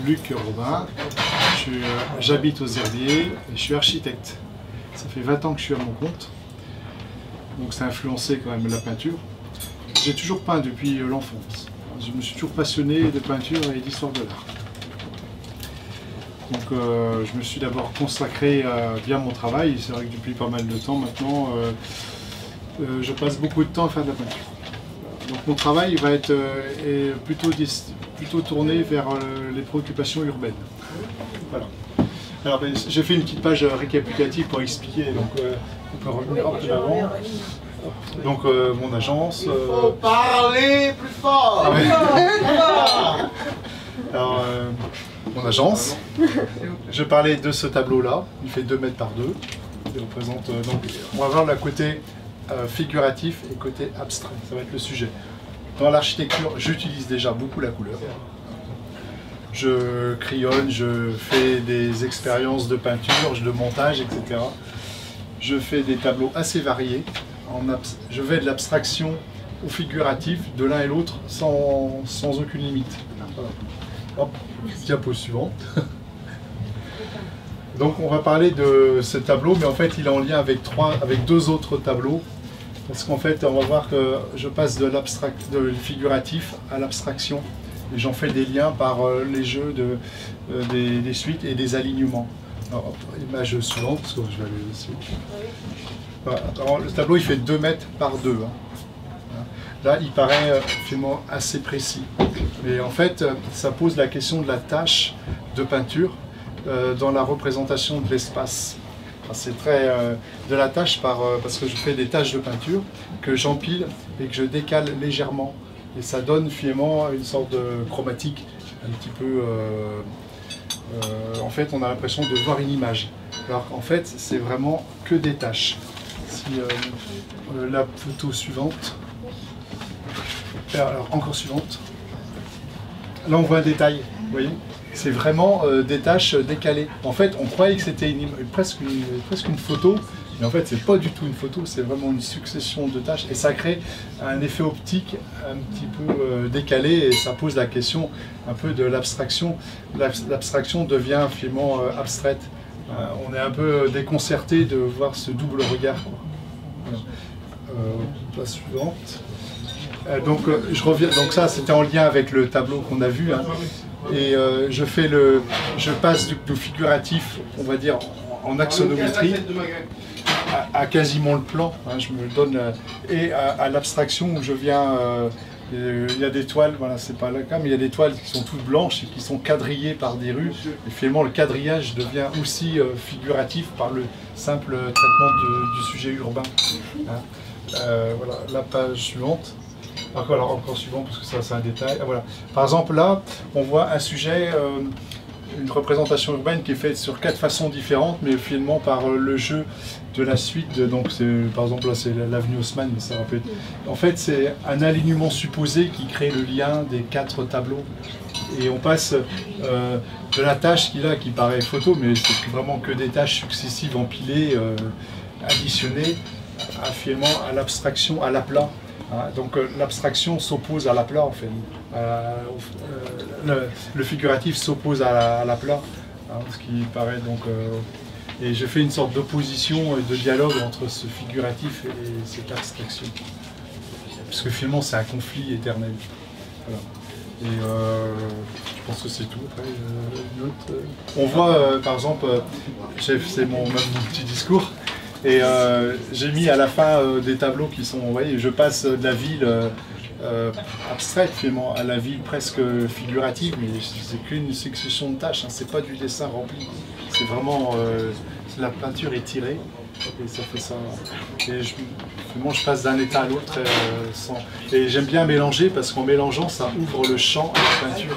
Luc Robin, j'habite aux Herbiers et je suis architecte. Ça fait 20 ans que je suis à mon compte, donc ça a influencé quand même la peinture. J'ai toujours peint depuis l'enfance. Je me suis toujours passionné de peinture et d'histoire de l'art. Donc je me suis d'abord consacré à bien mon travail. C'est vrai que depuis pas mal de temps maintenant, je passe beaucoup de temps à faire de la peinture. Donc mon travail va être plutôt tourné vers les préoccupations urbaines. Voilà. Alors j'ai fait une petite page récapitulative pour expliquer, donc on peut revenir un peu d'avant. Donc mon agence... Il faut parler plus fort. Alors, mon agence, je parlais de ce tableau-là, il fait 2 mètres par 2. Il représente, donc, on va voir le côté figuratif et côté abstrait, ça va être le sujet. Dans l'architecture, j'utilise déjà beaucoup la couleur. Je crayonne, je fais des expériences de peinture, de montage, etc. Je fais des tableaux assez variés. Je vais de l'abstraction au figuratif, de l'un et l'autre, sans aucune limite. Voilà. Hop, diapo suivante. Donc on va parler de ce tableau, mais en fait il est en lien avec 2 autres tableaux. Parce qu'en fait on va voir que je passe de figuratif à l'abstraction. Et j'en fais des liens par les jeux des suites et des alignements. Alors, image suivante, parce que je vais aller ici. Voilà. Alors, le tableau il fait 2 mètres par 2. Là, il paraît finalement assez précis. Mais en fait, ça pose la question de la tâche de peinture dans la représentation de l'espace. C'est très de la tâche parce que je fais des tâches de peinture que j'empile et que je décale légèrement. Et ça donne finalement une sorte de chromatique un petit peu... en fait, on a l'impression de voir une image. Alors qu'en fait, c'est vraiment que des tâches. Si la photo suivante... Alors, encore suivante. Là, on voit un détail, vous voyez? C'est vraiment des tâches décalées. En fait, on croyait que c'était presque une photo, mais en fait, c'est pas du tout une photo, c'est vraiment une succession de tâches. Et ça crée un effet optique un petit peu décalé, et ça pose la question un peu de l'abstraction. L'abstraction devient finalement abstraite. On est un peu déconcerté de voir ce double regard, quoi. La suivante. Donc je reviens. Donc ça, c'était en lien avec le tableau qu'on a vu. Hein. Et je passe du figuratif, on va dire, en axonométrie, à quasiment le plan. Hein, je me donne et à l'abstraction où je viens. Il y a des toiles, voilà, c'est pas le cas, mais il y a des toiles qui sont toutes blanches et qui sont quadrillées par des rues. Et finalement, le quadrillage devient aussi figuratif par le simple traitement du sujet urbain. Hein. Voilà, la page suivante. Alors encore suivant, parce que ça c'est un détail. Ah, voilà. Par exemple là, on voit un sujet, une représentation urbaine qui est faite sur 4 façons différentes, mais finalement par le jeu de la suite. Donc par exemple là c'est l'avenue Haussmann, mais ça rappelle. En fait c'est un alignement supposé qui crée le lien des 4 tableaux. Et on passe de la tâche qui paraît photo, mais c'est vraiment que des tâches successives empilées, additionnées, finalement à l'abstraction, à l'aplat. Donc l'abstraction s'oppose à l'aplat en fait. Le figuratif s'oppose à l'aplat, hein, ce qui paraît donc. Et je fais une sorte d'opposition et de dialogue entre ce figuratif et cette abstraction. Parce que finalement c'est un conflit éternel. Voilà. Et je pense que c'est tout. Après, on voit par exemple, c'est mon petit discours. Et j'ai mis à la fin des tableaux qui sont, vous voyez, je passe de la ville abstraite finalement à la ville presque figurative, mais c'est qu'une succession de tâches, hein, c'est pas du dessin rempli, c'est vraiment, la peinture est tirée et ça fait ça. Et finalement je passe d'un état à l'autre et j'aime bien mélanger parce qu'en mélangeant ça ouvre le champ à la peinture.